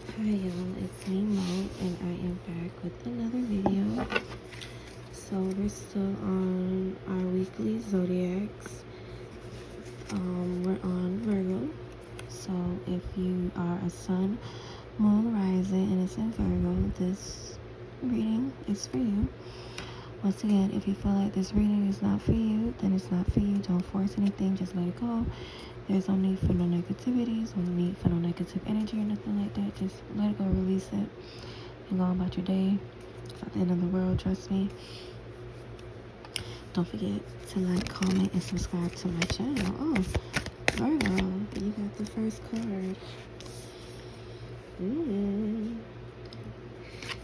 Hi y'all, it's me Mo, and I am back with another video. So we're still on our weekly zodiacs. We're on Virgo. So if you are a sun, moon, rising, and it's in Virgo, this reading is for you. Once again, if you feel like this reading is not for you, then it's not for you. Don't force anything, just let it go. There's no need for no negativities, no need for no negative energy or nothing like that. Just let it go, release it, and go about your day. It's not the end of the world, trust me. Don't forget to like, comment, and subscribe to my channel. Oh, Virgo, you got the first card.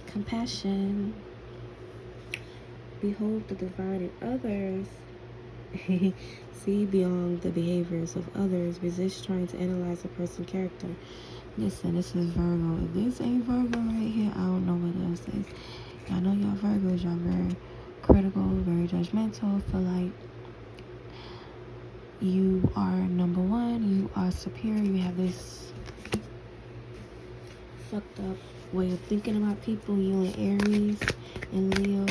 Compassion. Behold the divine in others. See beyond the behaviors of others. Resist trying to analyze a person's character. Listen, this is Virgo. If this ain't Virgo right here, I don't know what else is. I know y'all Virgos, y'all very critical, very judgmental. Feel like you are number one, you are superior, you have this fucked up way of thinking about people. You and Aries and Leo.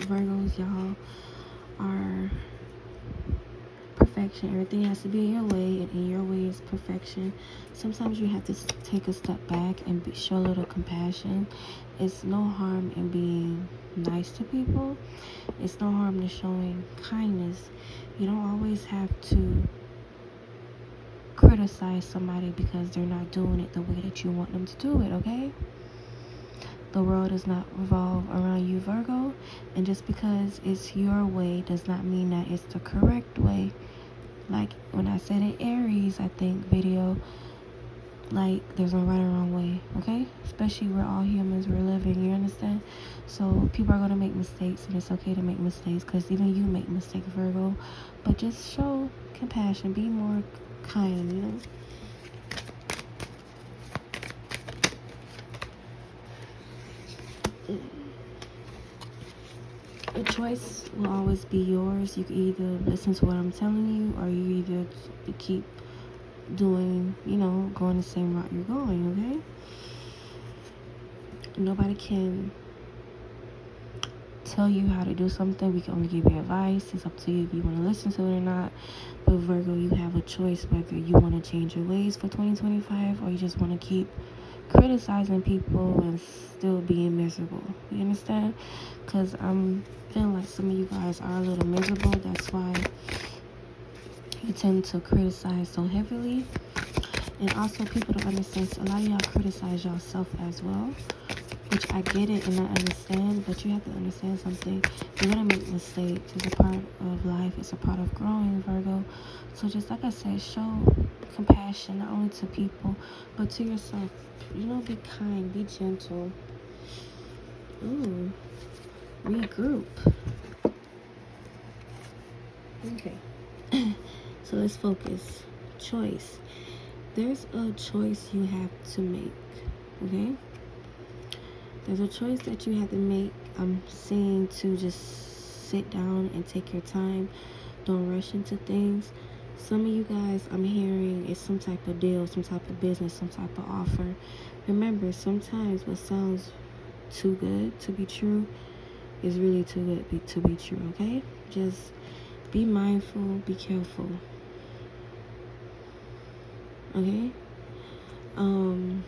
Virgos, y'all are perfection. Everything has to be in your way, and in your way is perfection. Sometimes you have to take a step back and show a little compassion. It's no harm in being nice to people. It's no harm in showing kindness. You don't always have to criticize somebody because they're not doing it the way that you want them to do it, okay? The world does not revolve around you, Virgo, and just because it's your way does not mean that it's the correct way. Like when I said in Aries, I think video, like there's no right or wrong way, okay? Especially we're all humans, we're living, you understand? So people are going to make mistakes, and it's okay to make mistakes because even you make mistakes, Virgo. But just show compassion, be more kind, you know? The choice will always be yours. You can either listen to what I'm telling you, or you either keep doing, going the same route you're going, okay? Nobody can tell you how to do something. We can only give you advice. It's up to you if you want to listen to it or not. But Virgo, you have a choice whether you want to change your ways for 2025 or you just want to keep criticizing people and still being miserable. You understand? Because I'm feeling like some of you guys are a little miserable. That's why you tend to criticize so heavily. And also, people don't understand, a lot of y'all criticize yourself as well, which I get it and I understand, but you have to understand something. You're going to make mistakes. It's a part of life. It's a part of growing, Virgo. So just like I said, show compassion, not only to people, but to yourself. Be kind, be gentle. Ooh, regroup. Okay. So let's focus. Choice. There's a choice you have to make, okay? There's a choice that you have to make. I'm saying to just sit down and take your time. Don't rush into things. Some of you guys, I'm hearing, is some type of deal, some type of business, some type of offer. Remember, sometimes what sounds too good to be true is really too good to be true, okay? Just be mindful, be careful. Okay? When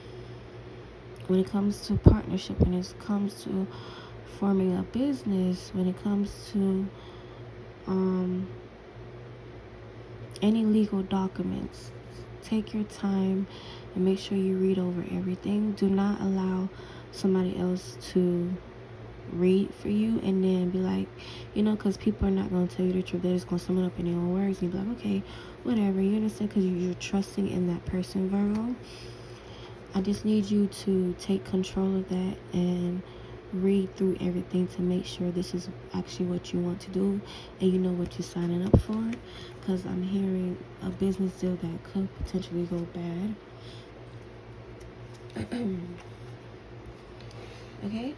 it comes to partnership, when it comes to forming a business, when it comes to any legal documents, take your time and make sure you read over everything. Do not allow somebody else to read for you and then be like, because people are not going to tell you the truth. They're just going to sum it up in their own words and be like, okay, whatever. You understand? Because you're trusting in that person, Virgo. I just need you to take control of that and read through everything to make sure this is actually what you want to do and you know what you're signing up for, because I'm hearing a business deal that could potentially go bad. Okay?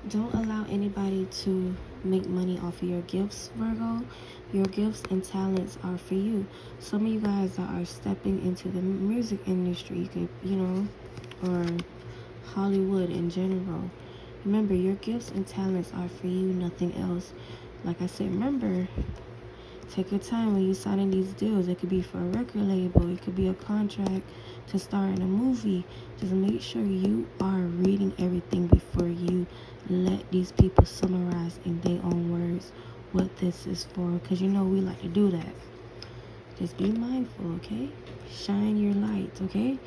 Don't allow anybody to make money off of your gifts, Virgo. Your gifts and talents are for you. Some of you guys that are stepping into the music industry, or Hollywood in general. Remember, your gifts and talents are for you, nothing else. Like I said, remember, take your time when you signing these deals. It could be for a record label. It could be a contract to star in a movie. Just make sure you are reading everything before you let these people summarize in their own words what this is for. Because we like to do that. Just be mindful, okay? Shine your light, okay?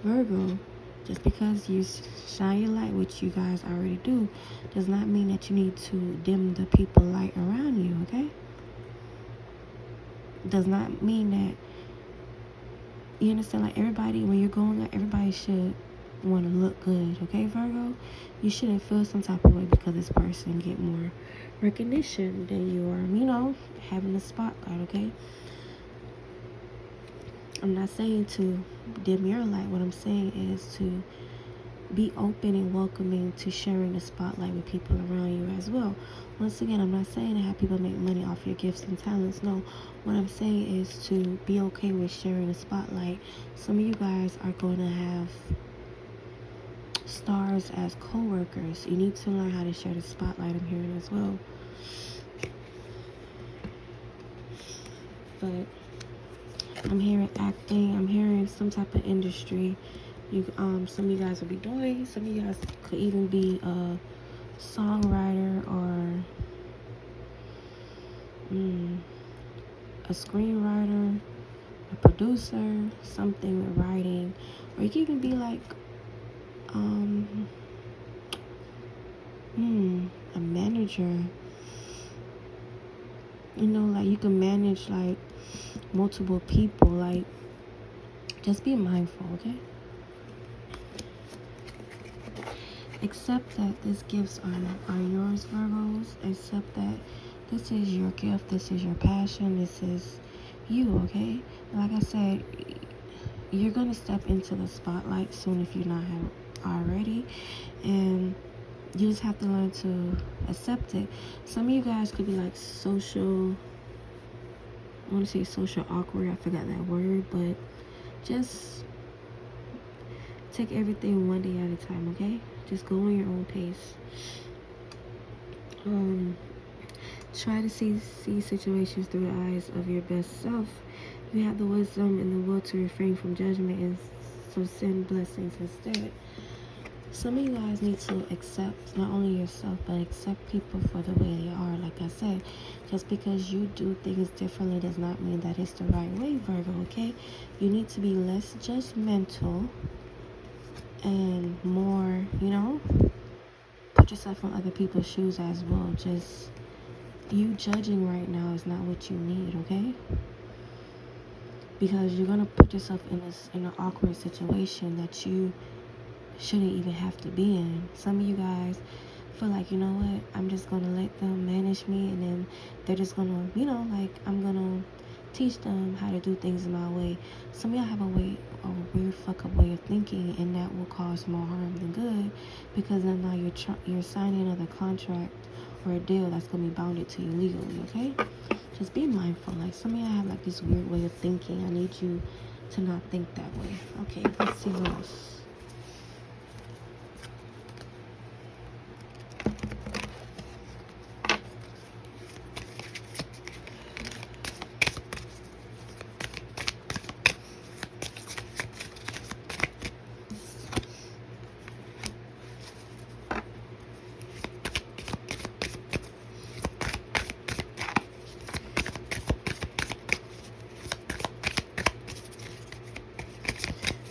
Virgo, just because you shine your light, which you guys already do, does not mean that you need to dim the people light around you, okay? Does not mean that, you understand, like everybody, when you're going out, everybody should want to look good, okay, Virgo? You shouldn't feel some type of way because this person get more recognition than you are, having the spotlight, okay? I'm not saying to dim your light. What I'm saying is to be open and welcoming to sharing the spotlight with people around you as well. Once again, I'm not saying to have people make money off your gifts and talents. No, what I'm saying is to be okay with sharing the spotlight. Some of you guys are going to have stars as co-workers. You need to learn how to share the spotlight, I'm hearing as well. But I'm hearing acting. I'm hearing some type of industry. Some of you guys will be doing. Some of you guys could even be a songwriter or a screenwriter, a producer, something with writing, or you can even be like a manager. Like you can manage like multiple people. Like, just be mindful, okay? Accept that these gifts are yours, Virgos. Accept that this is your gift. This is your passion. This is you, okay? Like I said, you're going to step into the spotlight soon if you're not already. And you just have to learn to accept it. Some of you guys could be like social awkward. I forgot that word. But just take everything one day at a time, okay? Just go on your own pace. Try to see situations through the eyes of your best self. You have the wisdom and the will to refrain from judgment, and so send blessings instead. Some of you guys need to accept not only yourself, but accept people for the way they are. Like I said, just because you do things differently does not mean that it's the right way, Virgo, okay? You need to be less judgmental and more, put yourself in other people's shoes as well. Just you judging right now is not what you need, okay? Because you're gonna put yourself in an awkward situation that you shouldn't even have to be in. Some of you guys feel like, I'm just gonna let them manage me, and then they're just gonna, I'm gonna teach them how to do things my way. Some of y'all have a weird fuck up way of thinking, and that will cause more harm than good, because then now you're signing another contract or a deal that's gonna be bounded to you legally, okay? Just be mindful. Like, some of y'all have like this weird way of thinking. I need you to not think that way. Okay, let's see what else.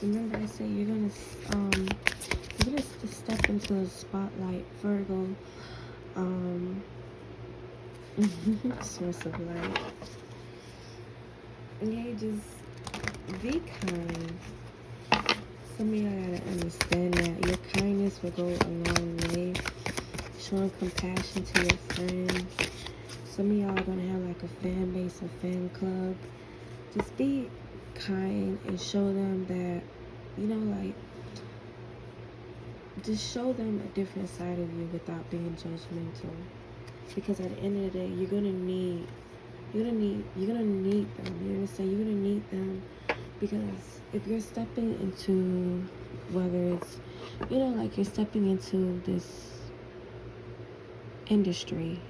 Remember, I said you're gonna step into the spotlight, Virgo. Source of light. Yeah, just be kind. Some of y'all gotta understand that your kindness will go a long way. Showing compassion to your friends. Some of y'all are gonna have like a fan base, a fan club. Just be kind and show them that, just show them a different side of you without being judgmental. Because at the end of the day, you're gonna need you're gonna need them. You understand? You're gonna need them because if you're stepping into, whether it's, like you're stepping into this industry,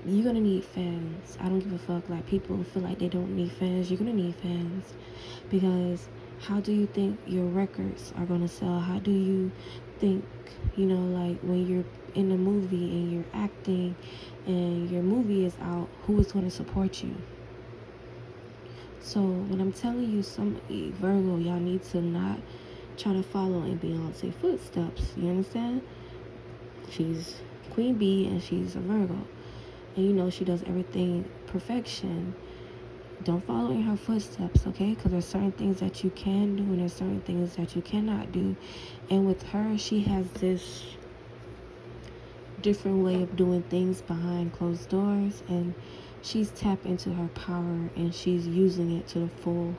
you're gonna need fans. I don't give a fuck. Like, people feel like they don't need fans. You're gonna need fans because how do you think your records are gonna sell? How do you think, like when you're in a movie and you're acting and your movie is out, who is gonna support you? So when I'm telling you, some Virgo, y'all need to not try to follow in Beyonce's footsteps. You understand? She's Queen Bee and she's a Virgo. And she does everything perfection. Don't follow in her footsteps, okay? Because there's certain things that you can do and there's certain things that you cannot do. And with her, she has this different way of doing things behind closed doors, and she's tapped into her power and she's using it to the full.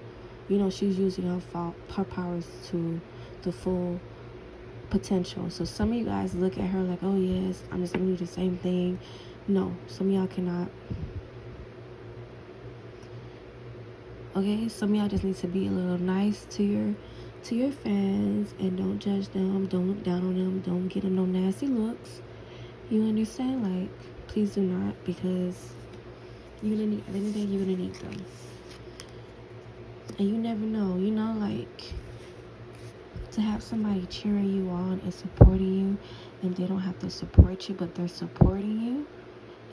She's using her powers to the full potential. So some of you guys look at her like, oh yes, I'm just gonna do the same thing. No, some of y'all cannot. Okay, some of y'all just need to be a little nice to your fans and don't judge them, don't look down on them, don't give them no nasty looks. You understand? Like, please do not, because you're gonna need, at the end of the day, you're gonna need them. And you never know, like, to have somebody cheering you on and supporting you, and they don't have to support you, but they're supporting you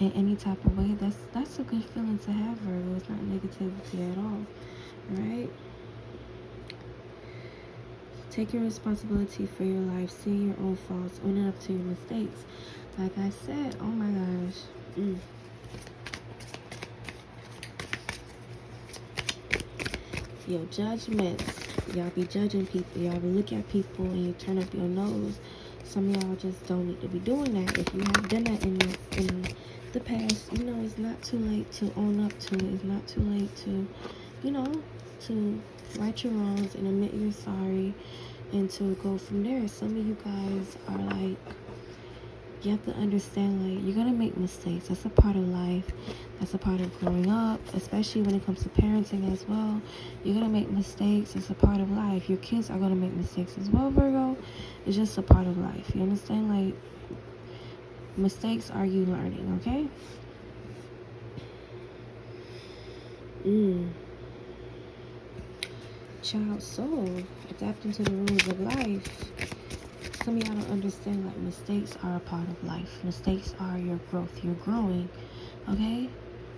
in any type of way, that's a good feeling to have, Virgo. It's not negativity at all. Alright? Taking responsibility for your life, seeing your own faults, owning up to your mistakes. Like I said, oh my gosh. Your judgments. Y'all be judging people. Y'all be looking at people and you turn up your nose. Some of y'all just don't need to be doing that. If you have done that in the past, it's not too late to own up to it. It's not too late to, to right your wrongs and admit you're sorry and to go from there. Some of you guys are like, you have to understand, like, you're gonna make mistakes. That's a part of life. That's a part of growing up, especially when it comes to parenting as well. You're gonna make mistakes. It's a part of life. Your kids are gonna make mistakes as well, Virgo. It's just a part of life. You understand? Like, mistakes are you learning, okay? Child soul, adapting to the rules of life. Some of y'all don't understand, like, mistakes are a part of life. Mistakes are your growth. You're growing, okay?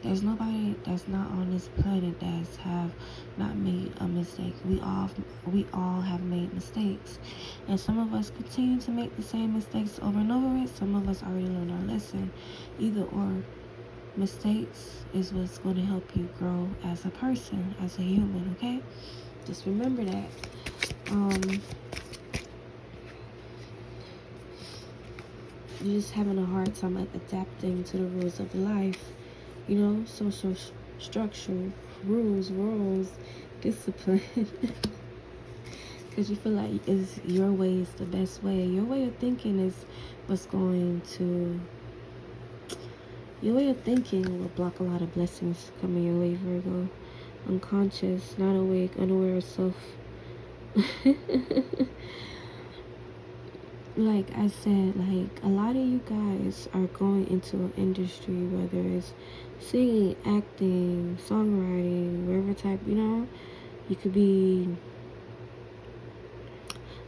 There's nobody that's not on this planet that have not made a mistake. We all have made mistakes, and some of us continue to make the same mistakes over and over again. Some of us already learned our lesson. Either or, mistakes is what's going to help you grow as a person, as a human. Okay, just remember that. You're just having a hard time, like, adapting to the rules of life. Social structure, rules, discipline. Because you feel like your way is the best way. Your way of thinking is what's going to... Your way of thinking will block a lot of blessings coming your way, Virgo. Unconscious, not awake, unaware of self. Like I said, like, a lot of you guys are going into an industry, whether it's singing, acting, songwriting, whatever type, you could be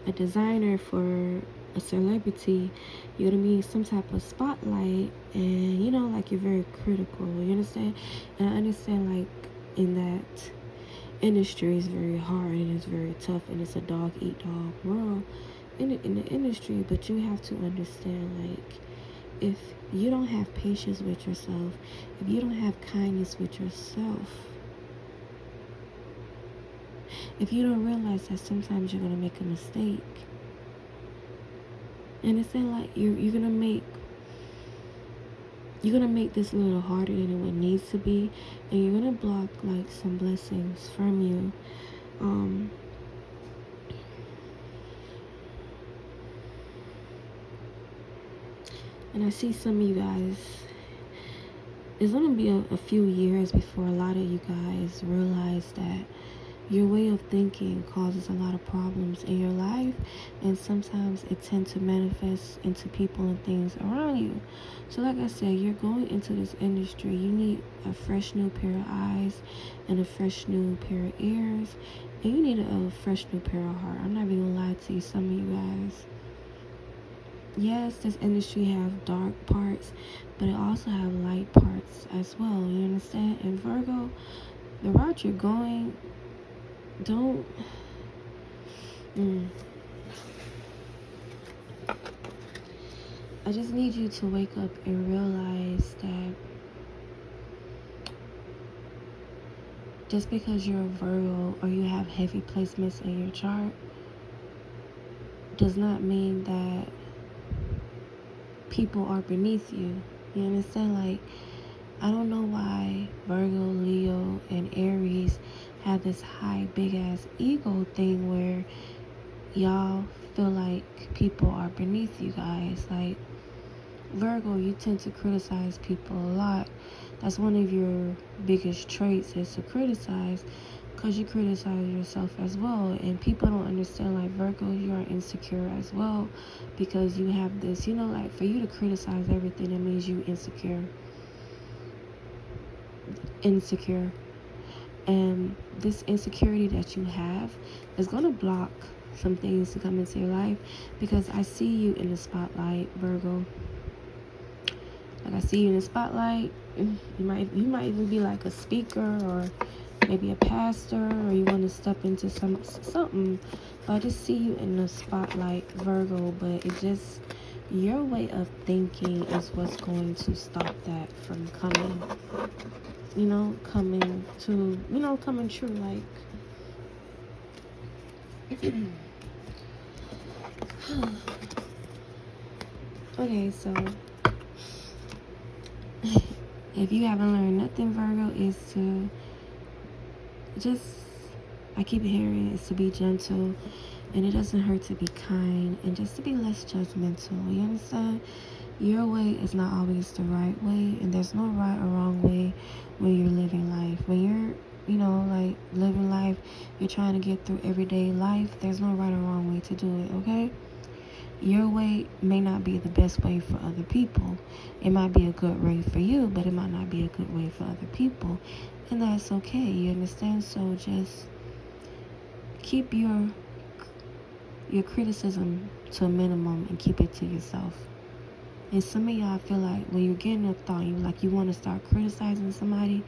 a designer for a celebrity. You're gonna be some type of spotlight, and like, you're very critical. You understand? And I understand, like, in that industry is very hard and it's very tough and it's a dog eat dog world in the industry, but you have to understand, like, if you don't have patience with yourself, if you don't have kindness with yourself, if you don't realize that sometimes you're gonna make a mistake, and it's like you're gonna make this a little harder than it needs to be, and you're gonna block, like, some blessings from you. And I see some of you guys, it's going to be a few years before a lot of you guys realize that your way of thinking causes a lot of problems in your life, and sometimes it tends to manifest into people and things around you. So like I said, you're going into this industry, you need a fresh new pair of eyes and a fresh new pair of ears, and you need a fresh new pair of heart. I'm not even gonna lie to you, some of you guys. Yes, this industry have dark parts, but it also have light parts as well, you understand? And Virgo, the route you're going, don't I just need you to wake up and realize that just because you're a Virgo or you have heavy placements in your chart does not mean that people are beneath you. You understand? Like, I don't know why Virgo, Leo, and Aries have this high, big ass ego thing where y'all feel like people are beneath you guys. Like, Virgo, you tend to criticize people a lot. That's one of your biggest traits, is to criticize, because you criticize yourself as well. And people don't understand, like, Virgo, you are insecure as well, because you have this, like, for you to criticize everything, that means you insecure. And this insecurity that you have is going to block some things to come into your life, because I see you in the spotlight, Virgo. Like, I see you in the spotlight. You might even be like a speaker, or maybe a pastor, or you want to step into something. But I just see you in the spotlight, Virgo. But it just, your way of thinking is what's going to stop that from coming true. Like, okay, so if you haven't learned nothing, Virgo, is to just, I keep hearing, is to be gentle, and it doesn't hurt to be kind, and just to be less judgmental. You understand? Your way is not always the right way, and there's no right or wrong way when you're living life. When you're, like, living life, you're trying to get through everyday life, there's no right or wrong way to do it, okay? Your way may not be the best way for other people. It might be a good way for you, but it might not be a good way for other people. And that's okay, you understand? So just keep your criticism to a minimum and keep it to yourself. And some of y'all feel like when you're getting a thought, you want to start criticizing somebody,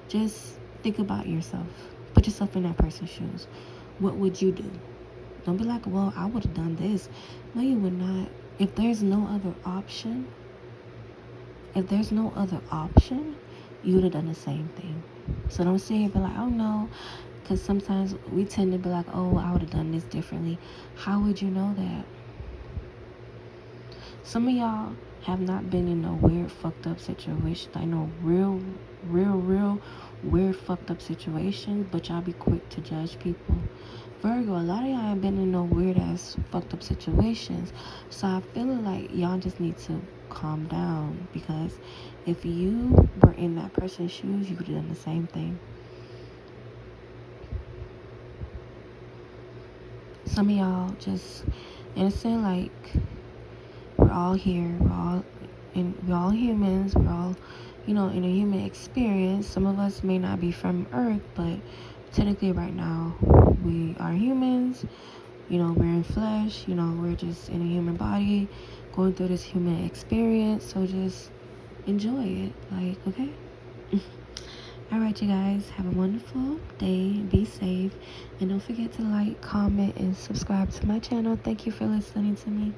just think about yourself. Put yourself in that person's shoes. What would you do? Don't be like, well, I would have done this. No, you would not. If there's no other option, you would have done the same thing. So don't sit here and be like, oh no, because sometimes we tend to be like, oh, I would have done this differently. How would you know that? Some of y'all have not been in no weird, fucked up situation. I know real weird, fucked up situations, but y'all be quick to judge people. Virgo, a lot of y'all ain't been in no weird ass fucked up situations. So I feel like y'all just need to calm down, because if you were in that person's shoes, you would have done the same thing. Some of y'all just, innocent, like, we're all here, we're all humans, we're all, in a human experience. Some of us may not be from Earth, but technically right now we are humans. We're in flesh, we're just in a human body going through this human experience. So just enjoy it, like, okay? All right, you guys, have a wonderful day. Be safe, and don't forget to like, comment, and subscribe to my channel. Thank you for listening to me.